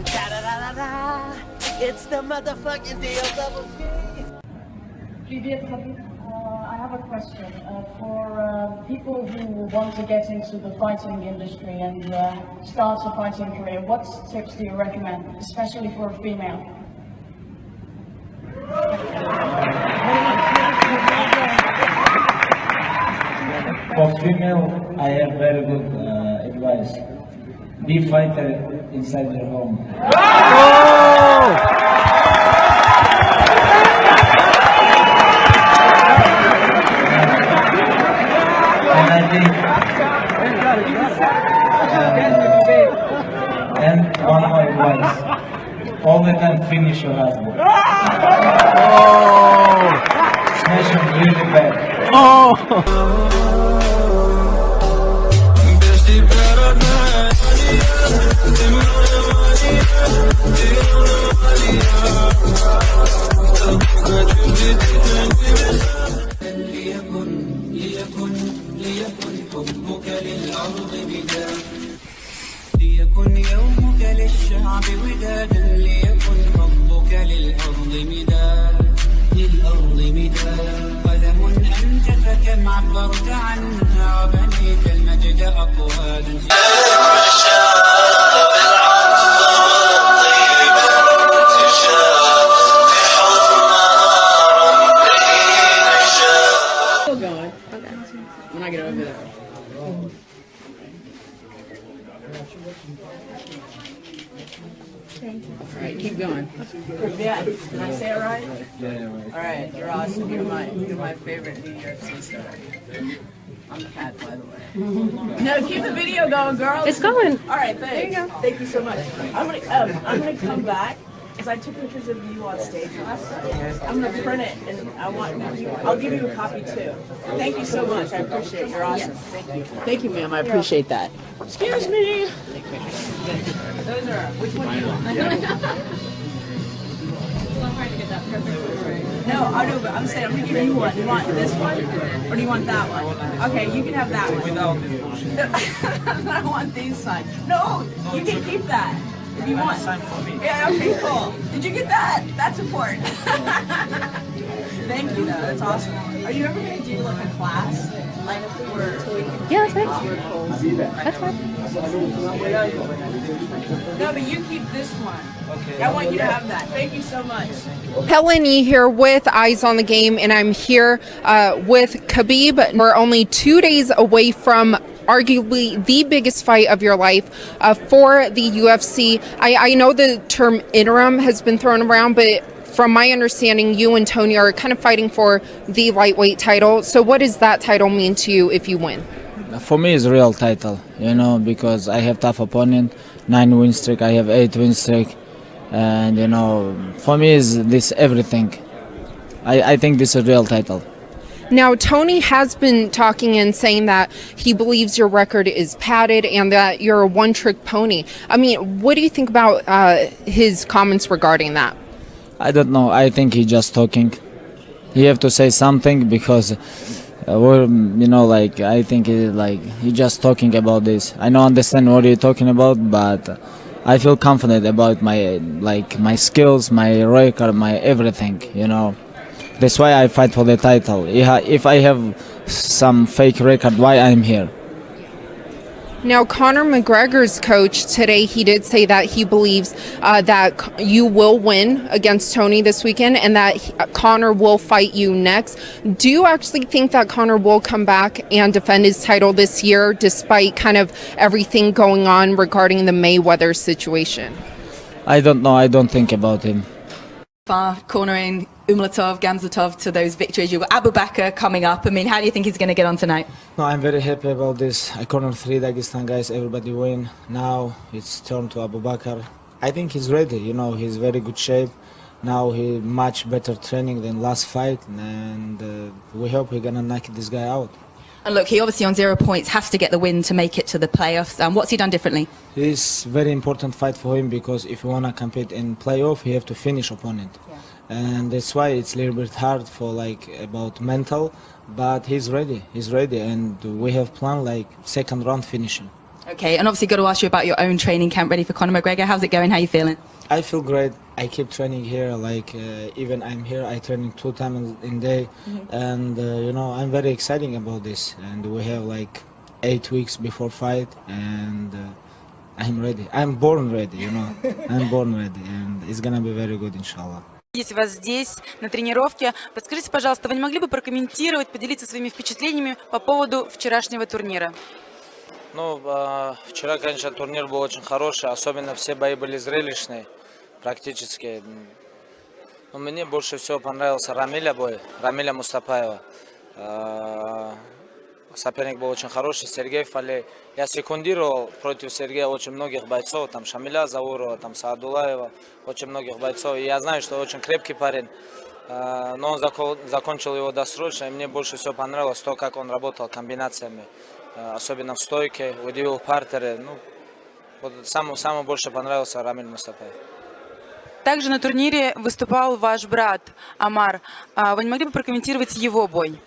Da-da-da-da-da. It's the motherfucking deal double G. Привет, Khabib. I have a question for people who want to get into the fighting industry and start a fighting career. What tips do you recommend, especially for a female? For female, I have very good advice. Be fighter inside your home. And I think, and one more advice, all the time finish your husband. Smash him really bad. ليكن يومك للشعب ودادا ليكن حبك للأرض مداد قلم أنجفك كم عبرت عنها وبنيت المجد أقوادا When I get over there. Alright, keep going. Yeah, did I say it right? Yeah, right. Alright, you're awesome. You're my favorite New York sister. I'm the cat, by the way. No, keep the video going, girls. It's going. Alright, thanks. There you go. Thank you so much. I'm gonna come back. Because I took pictures of you on stage last night. I'm going to print it, and I'll give you a copy too. Thank you so much. I appreciate it. You're awesome. Thank you. Thank you, ma'am. I appreciate that. Excuse me. Those are, which one do you want? No, I know, but I'm saying I'm going to give you one. Do you want this one, or do you want that one? Okay, you can have that one. I don't want these signed. No, you can keep that. If you want. Sign for me. Yeah, okay, cool. Did you get that? That's important. Thank you, though. That's awesome. Are you ever going to do like a class? Like for... Yeah, that's fine. No, but you keep this one. Okay. I want you to have that. Thank you so much. Helen Yee here with Eyes on the Game, and I'm here with Khabib. We're only 2 days away from arguably the biggest fight of your life for the UFC. I know the term interim has been thrown around, but from my understanding, you and Tony are kind of fighting for the lightweight title. So what does that title mean to you if you win? For me, it's a real title, you know, because I have tough opponent, 9 win streak, I have 8 win streak, and you know, for me, is this everything. I think this is a real title. Now, Tony has been talking and saying that he believes your record is padded and that you're a one-trick pony. I mean, what do you think about his comments regarding that? I don't know. I think he's just talking. He have to say something because, we're, you know, like I think he's just talking about this. I don't understand what you're talking about, but I feel confident about my skills, my record, my everything. You know. That's why I fight for the title. If I have some fake record, why I'm here? Now, Conor McGregor's coach today, he did say that he believes that you will win against Tony this weekend and that Conor will fight you next. Do you actually think that Conor will come back and defend his title this year despite kind of everything going on regarding the Mayweather situation? I don't know. I don't think about him. Far cornering Umlatov, Gamzatov to those victories. You've got Abu Bakr coming up. I mean, how do you think he's going to get on tonight? No, I'm very happy about this. I cornered 3 Dagestan guys, everybody win. Now it's turn to Abu Bakr. I think he's ready, you know, he's very good shape. Now he much better training than last fight, and we hope we're going to knock this guy out. And look, he obviously on 0 points has to get the win to make it to the playoffs. What's he done differently? It's very important fight for him because if you want to compete in playoff, he have to finish opponent. Yeah. And that's why it's a little bit hard for about mental, but he's ready, and we have plan second round finishing. Okay, and obviously got to ask you about your own training camp ready for Conor McGregor. How's it going? How are you feeling? I feel great. I keep training here. Like even I'm here, I training 2 times in day, and I'm very excited about this. And we have like 8 weeks before fight, and I'm ready. I'm born ready. I'm born ready, and it's gonna be very good, inshallah. Если вас здесь, на тренировке, подскажите, пожалуйста, вы не могли бы прокомментировать, поделиться своими впечатлениями по поводу вчерашнего турнира? Вчера, конечно, турнир был очень хороший, особенно все бои были зрелищные, практически. Но мне больше всего понравился бой, Рамиля Мустапаева. Соперник был очень хороший, Сергей Фалей. Я секундировал против Сергея очень многих бойцов, там Шамиля Заурова, там Саадулаева, очень многих бойцов. И я знаю, что очень крепкий парень, но он закончил его досрочно, и мне больше всего понравилось то, как он работал комбинациями, особенно в стойке, удивил партеры. Самое больше понравился Рамиль Мустапаев. Также на турнире выступал ваш брат Амар. Вы не могли бы прокомментировать его бой?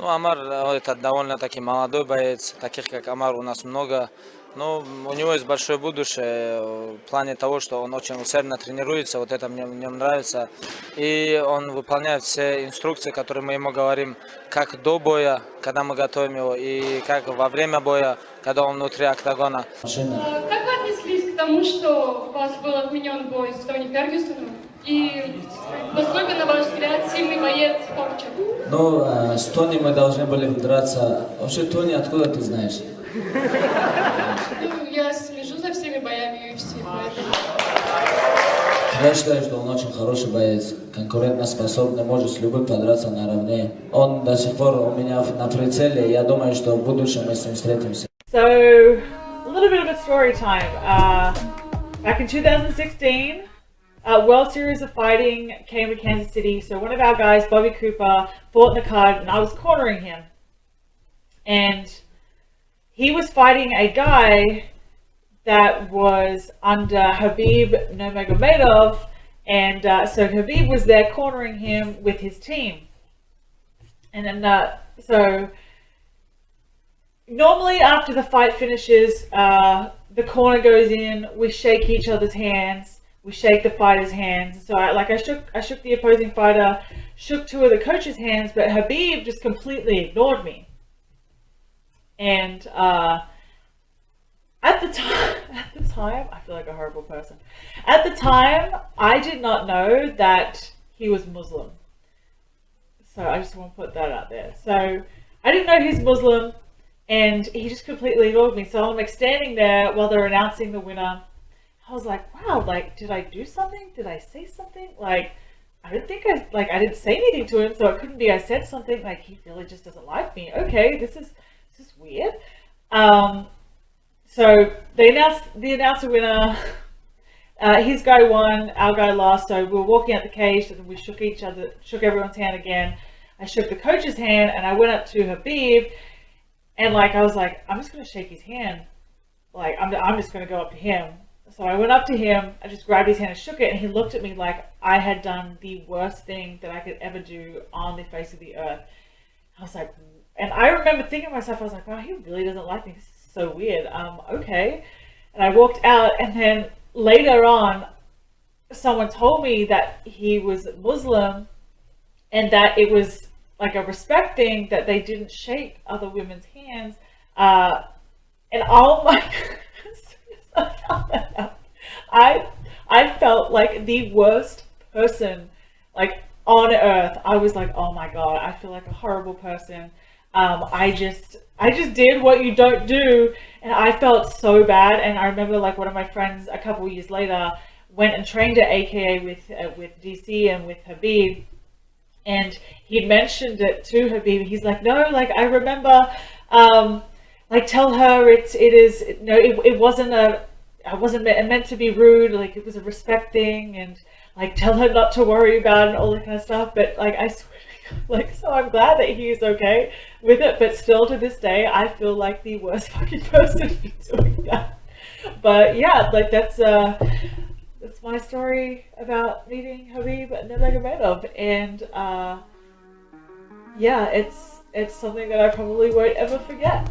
Амар это довольно-таки молодой боец, таких как Амар у нас много. Но у него есть большое будущее в плане того, что он очень усердно тренируется, вот это мне нравится. И он выполняет все инструкции, которые мы ему говорим, как до боя, когда мы готовим его, и как во время боя, когда он внутри октагона. Как вы отнеслись к тому, что у вас был отменен бой с Тони Фергюсоном? И насколько, на ваш взгляд, сильный боец Порча? С Тони мы должны были драться. Вообще, Тони, откуда ты знаешь? Я слежу за всеми боями UFC, поэтому... Я считаю, что он очень хороший боец, конкурентоспособный, может с любым подраться наравне. Он до сих пор у меня на прицеле, я думаю, что в будущем мы с ним встретимся. So, a little bit of a story time. Back in 2016, World Series of Fighting came to Kansas City. So one of our guys, Bobby Cooper, fought in the card, and I was cornering him. And he was fighting a guy that was under Khabib Nurmagomedov, and so Khabib was there cornering him with his team. And then, so normally after the fight finishes, the corner goes in, we shake each other's hands, we shake the fighter's hands. So I shook the opposing fighter, shook 2 of the coach's hands, but Khabib just completely ignored me. And at the time, I feel like a horrible person. At the time, I did not know that he was Muslim. So I just want to put that out there. So I didn't know he's Muslim, and he just completely ignored me. So I'm like standing there while they're announcing the winner. I was like, wow, like, did I do something? Did I say something? Like, I didn't say anything to him, so it couldn't be I said something, like, he really just doesn't like me. Okay, this is weird. So they announced the announcer winner. His guy won, our guy lost. So we were walking out the cage, and we shook everyone's hand again. I shook the coach's hand, and I went up to Khabib, and I was like, I'm just gonna shake his hand. Like I'm just gonna go up to him. So I went up to him, I just grabbed his hand and shook it, and he looked at me like I had done the worst thing that I could ever do on the face of the earth. I was like, and I remember thinking to myself, I was like, wow, he really doesn't like me. This is so weird. Okay. And I walked out, and then later on, someone told me that he was Muslim, and that it was like a respect thing that they didn't shake other women's hands. And oh my goodness, I found that out. I felt like the worst person, like, on earth. I was like, oh my god, I feel like a horrible person. I just did what you don't do, and I felt so bad. And I remember, like, one of my friends a couple of years later went and trained at AKA with DC and with Khabib, and he mentioned it to Khabib. He's like, no, like, I remember, like, tell her it wasn't meant to be rude, like, it was a respect thing, and like, tell her not to worry about it and all that kind of stuff. But like, I swear to God, like, so I'm glad that he's okay with it, but still to this day I feel like the worst fucking person for doing that. But yeah, like, that's my story about meeting Khabib Nurmagomedov, and yeah, it's something that I probably won't ever forget.